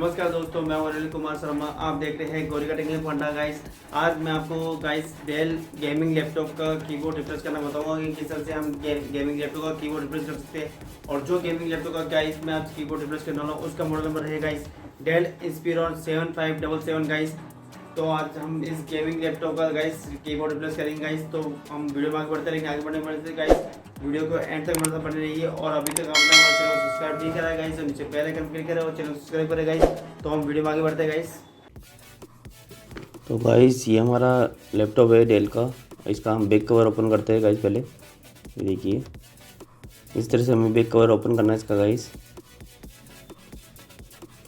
नमस्कार दोस्तों, मैं अनिल कुमार शर्मा। आप देख रहे हैं गौरी का टेक्निकल फंडा गाइस। आज मैं आपको गाइस डेल गेमिंग लैपटॉप का कीबोर्ड रिप्लेस करना बताऊंगा कि किस तरह से हम गेमिंग लैपटॉप का कीबोर्ड रिप्लेस कर सकते हैं। और जो गेमिंग लैपटॉप का गाइस मैं आज कीबोर्ड रिप्लेस करने वाला हूँ उसका मॉडल नंबर है गाइस डेल इंस्पिरॉन 7577 गाइस। तो आज हम इस गेमिंग लैपटॉप का गाइस कीबोर्ड रिप्लेस करेंगे गाइस। तो हम वीडियो में आगे बढ़ते रहेंगे। आगे बढ़ने गाइस वीडियो को एंड तक मतलब बने रहिए। और अभी तक आपने हमारे चैनल को सब्सक्राइब नहीं करा है गाइस तो नीचे बेल आइकन क्लिक करें और चैनल सब्सक्राइब करें गाइस। तो हम वीडियो में आगे बढ़ते हैं गाइस। तो गाइस ये हमारा लैपटॉप है डेल का। इसका हम बैक कवर ओपन करते हैं गाइस। पहले ये देखिए इस तरह से हमें बैक कवर ओपन करना है इसका गाइस।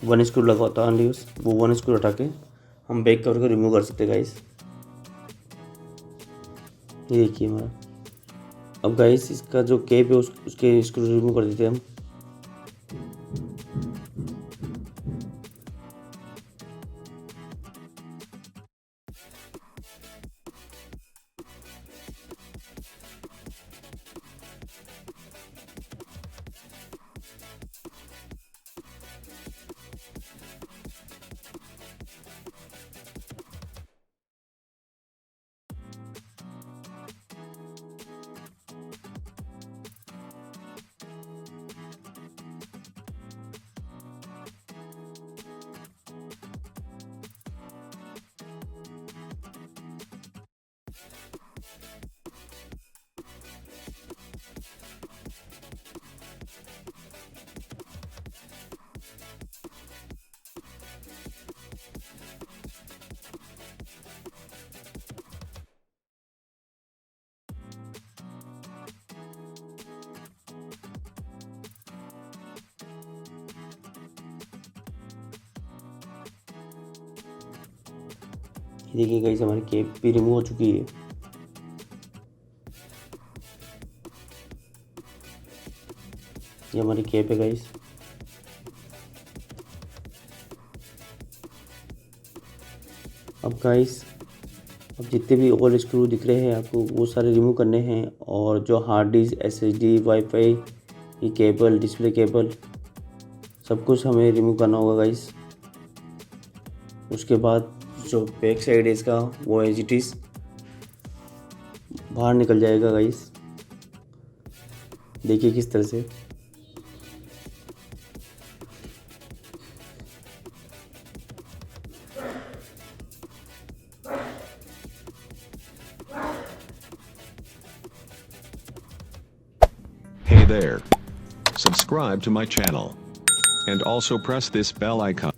1 स्क्रू लगा होता है ओनली, वो 1 स्क्रू हटा के हम बैक कवर को रिमूव कर सकते हैं गाइस। ये देखिए हमारा। अब गाइस इसका जो कैप है उसके स्क्रू रिमूव कर देते हैं हम। ये देखिए गाइस हमारी कैप भी रिमूव हो चुकी है। ये हमारी कैप है गाइस। अब गाइस अब जितने भी और स्क्रू दिख रहे हैं आपको वो सारे रिमूव करने हैं। और जो हार्ड डिस्क, SSD, वाईफाई, ये केबल, डिस्प्ले केबल, सब कुछ हमें रिमूव करना होगा गाइस। उसके बाद जो बैक साइड है इसका वो एज इट इज़ बाहर निकल जाएगा गाइस। देखिए किस तरह से। Hey there. Subscribe to my channel. And also press this bell icon.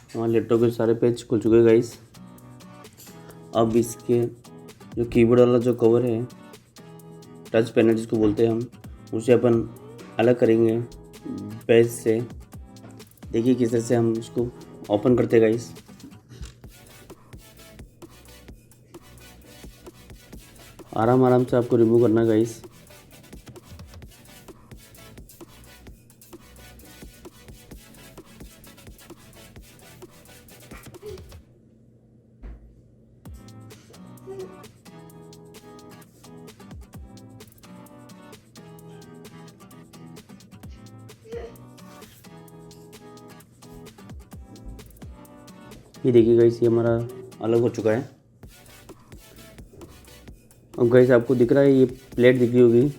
हमारे लैपटॉप के सारे पेज खुल चुके हैं गाइस। अब इसके जो कीबोर्ड वाला जो कवर है, टच पैनल जिसको बोलते हैं हम, उसे अपन अलग करेंगे पेज से। देखिए किस तरह से हम इसको ओपन करते हैं गाइस। आराम आराम से आपको रिमूव करना है गाइस। ये देखिए गाइस, ये हमारा अलग हो चुका है। अब गाइस आपको दिख रहा है, ये प्लेट दिख रही होगी।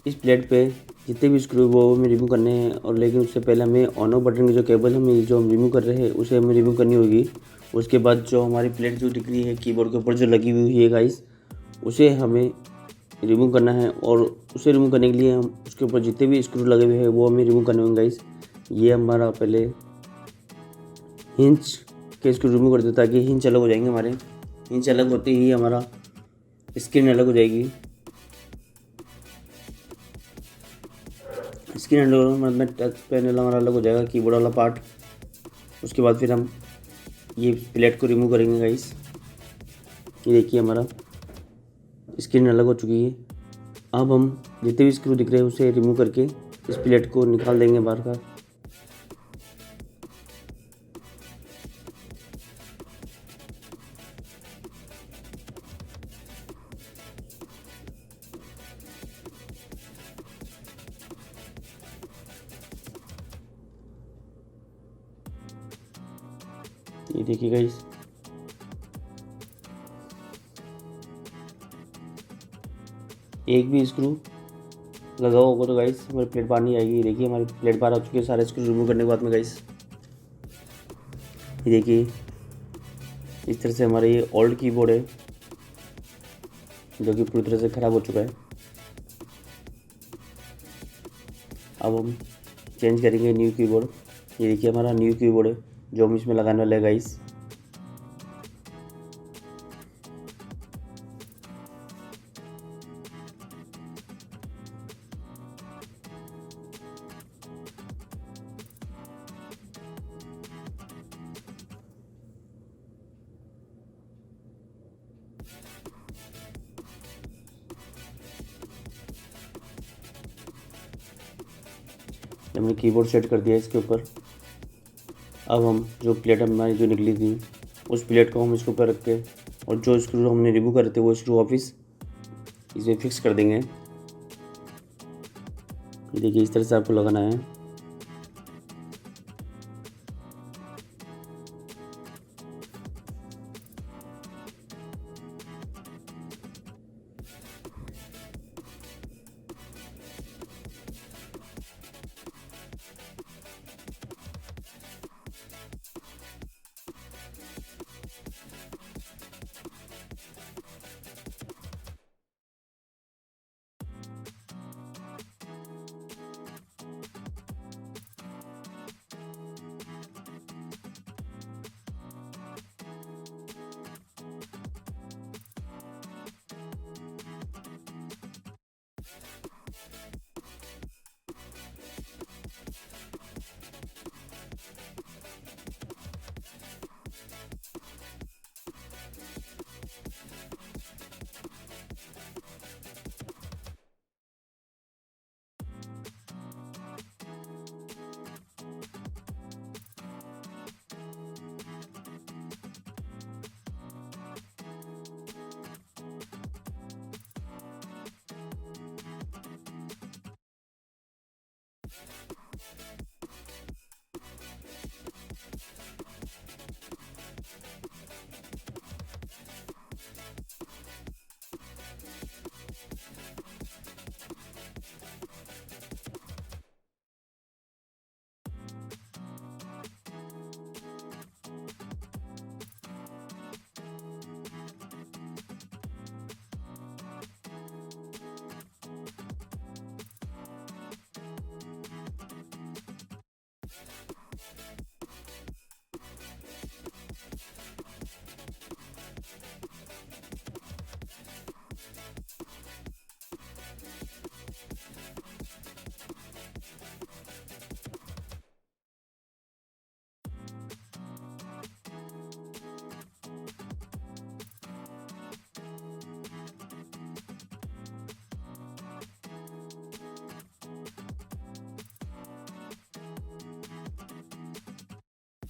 इस प्लेट पे जितने भी स्क्रू वो हमें रिमूव करने हैं, और लेकिन उससे पहले हमें ऑन ऑफ बटन की जो केबल हमें जो हम रिमूव कर रहे हैं उसे हमें रिमूव करनी होगी। उसके बाद जो हमारी प्लेट जो दिख रही है कीबोर्ड के ऊपर जो लगी हुई है गाइस, उसे हमें रिमूव करना है। और उसे रिमूव करने के लिए हम उसके ऊपर जितने भी स्क्रू लगे हुए हैं वो हमें रिमूव करने होंगे गाइस। ये हमारा पहले हिंज के स्क्रू रिमूव करते ताकि हिंज अलग हो जाएंगे हमारे। हिंज अलग होते ही हमारा स्क्रीन अलग हो जाएगी। स्क्रीन अलग मतलब टच पैनल हमारा अलग हो जाएगा, कीबोर्ड वाला पार्ट। उसके बाद फिर हम ये प्लेट को रिमूव करेंगे गाइस। ये देखिए हमारा स्क्रीन अलग हो चुकी है। अब हम जितने भी स्क्रू दिख रहे हैं उसे रिमूव करके इस प्लेट को निकाल देंगे बाहर का। ये देखिए गाइस, एक भी स्क्रू लगा होगा तो गाइस हमारी प्लेट बाहर नहीं आएगी। देखिए हमारी प्लेट बाहर आ चुकी है सारे स्क्रू रिमूव करने के बाद में गाइस। ये देखिए इस तरह से हमारा ये ओल्ड कीबोर्ड है जो कि पूरी तरह से ख़राब हो चुका है। अब हम चेंज करेंगे न्यू कीबोर्ड। ये देखिए हमारा न्यू कीबोर्ड है जो हम इसमें लगाने वाले हैं गाइस। हमने कीबोर्ड सेट कर दिया इसके ऊपर। अब हम जो प्लेट हमारी जो निकली थी उस प्लेट को हम इसके ऊपर रख के, और जो स्क्रू हमने रिमूव करे थे वो स्क्रू वापस इसमें फिक्स कर देंगे। ये देखिए इस तरह से आपको लगाना है।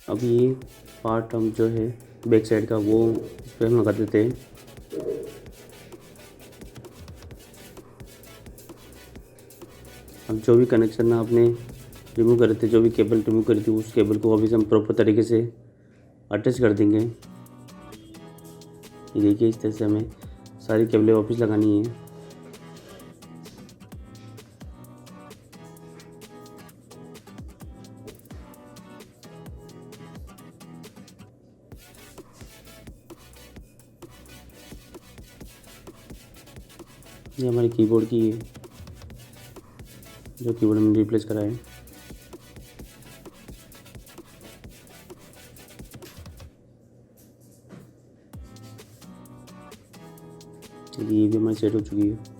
अब ये पार्ट हम जो है बैक साइड का वो इस पर हम लगा देते हैं। अब जो भी कनेक्शन ना आपने रिमूव करे थे, जो भी केबल रिमूव करी थी, उस केबल को अभी हम प्रॉपर तरीके से अटैच कर देंगे। ये देखिए, इस तरह से हमें सारी केबलें वापस लगानी है। ये हमारे कीबोर्ड की है, जो कीबोर्ड हमने रिप्लेस करा है। ये भी हमारी सेट हो चुकी है।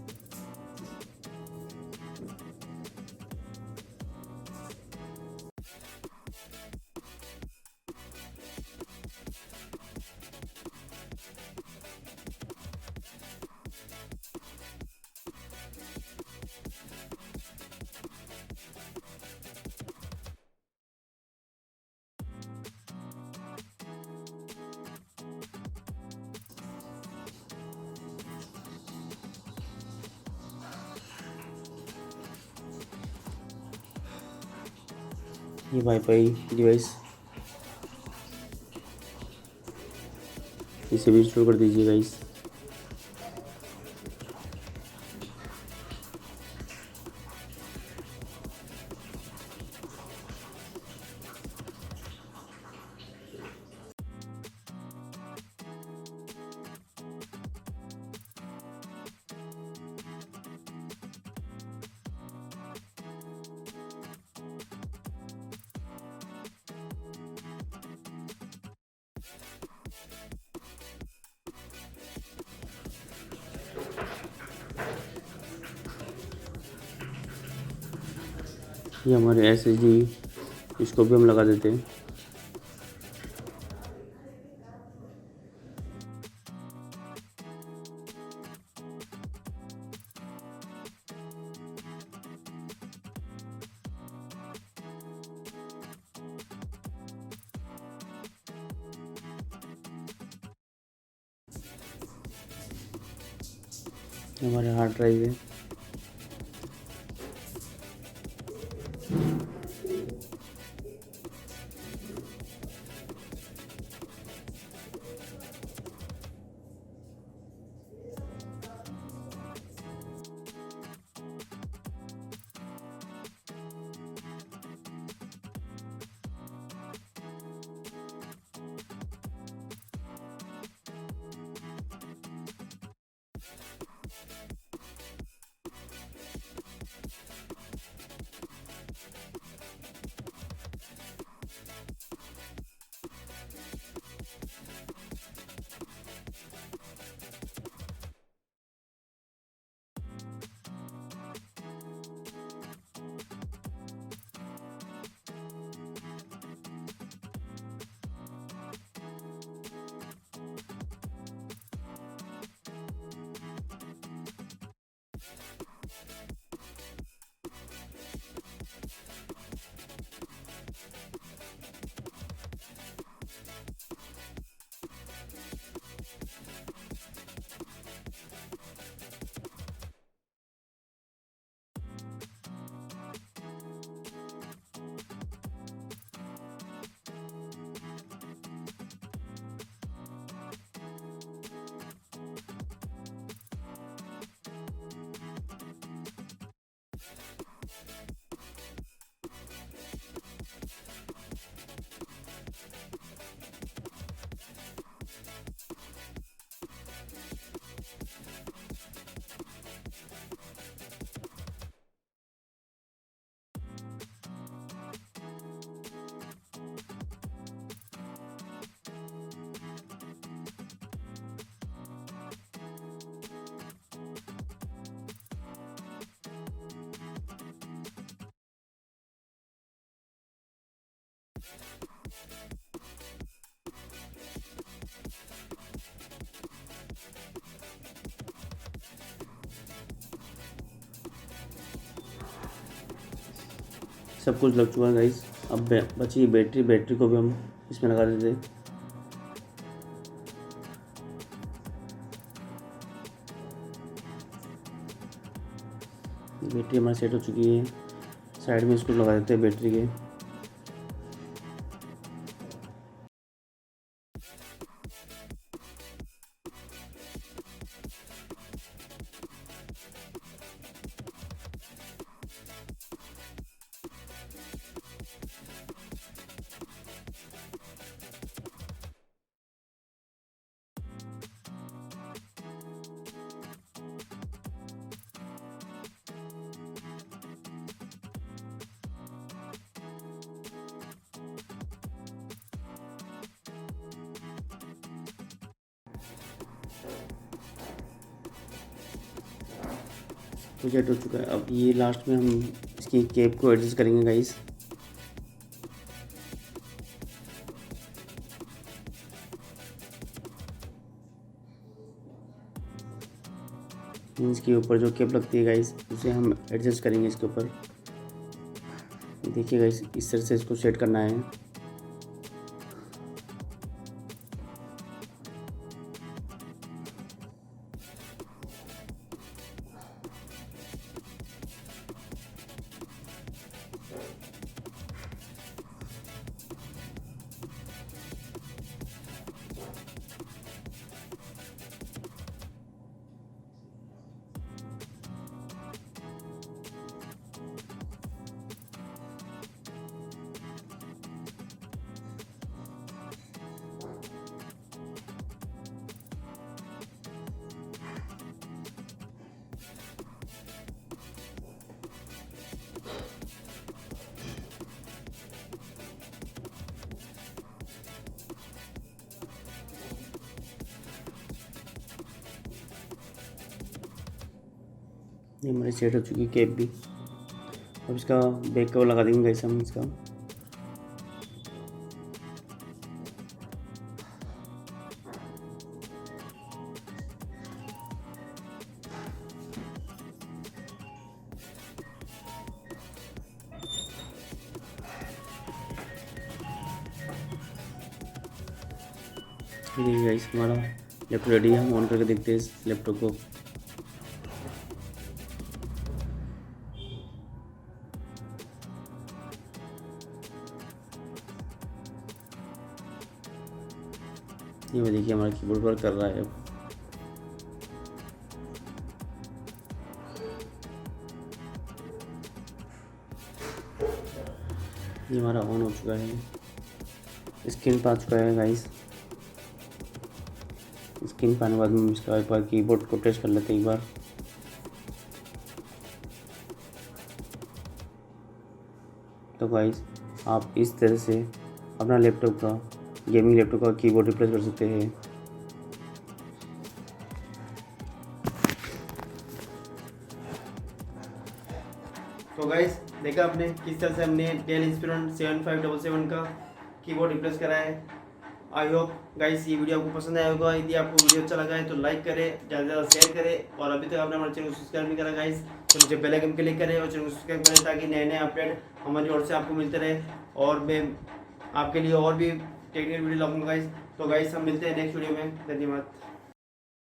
ये वाईफाई डिवाइस इसे भी इंस्टॉल कर दीजिए गाइस। ये हमारे SSD, इसको भी हम लगा देते हैं। हमारे हार्ड ड्राइव है। सब कुछ लग चुका है गाइस। अब बची बैटरी को भी हम इसमें लगा देते हैं। बैटरी हमारी सेट हो चुकी है। साइड में इसको लगा देते हैं बैटरी के। प्रोजेक्ट हो चुका है। अब ये लास्ट में हम इसकी कैप को एडजस्ट करेंगे गाइस। इसके ऊपर जो कैप लगती है गाइस उसे हम एडजस्ट करेंगे इसके ऊपर। देखिए गाइस इस तरह से इसको सेट करना है। ये हमारी सेट हो चुकी है कैप भी। अब इसका बैक कवर लगा देंगे गाइस हम इसका। देखिए गाइस हमारा लैपटॉप रेडी है। हम ऑन करके देखते हैं इस लैपटॉप को। ये देखिए हमारा कीबोर्ड वर्क कर रहा है अब। ये हमारा ऑन हो चुका है। स्क्रीन पर आ चुका है गाइस। स्क्रीन पर आने के बाद हम इसका एक बार कीबोर्ड को टेस्ट कर लेते हैं एक बार। तो गाइस आप इस तरह से अपना लैपटॉप का गेमिंग लैपटॉप का कीबोर्ड रिप्लेस कर सकते हैं। तो गाइस देखा आपने किस तरह से हमने डेल इंस्पिरन 7577 का कीबोर्ड रिप्लेस करा है। आई होप गाइस ये वीडियो आपको पसंद आया होगा। यदि आपको वीडियो अच्छा लगा है तो लाइक करें, ज़्यादा से ज़्यादा शेयर करें, और अभी तक आपने हमारे चैनल को सब्सक्राइब नहीं करा गाइस तो नीचे बेल आइकन क्लिक करें और चैनल को सब्सक्राइब करें ताकि नए नए अपडेट हमारी ओर से आपको मिलते रहे और मैं आपके लिए और भी टेक्निकल वीडियो लाऊंगा गाइस। तो गाइस हम मिलते हैं नेक्स्ट वीडियो में। धन्यवाद।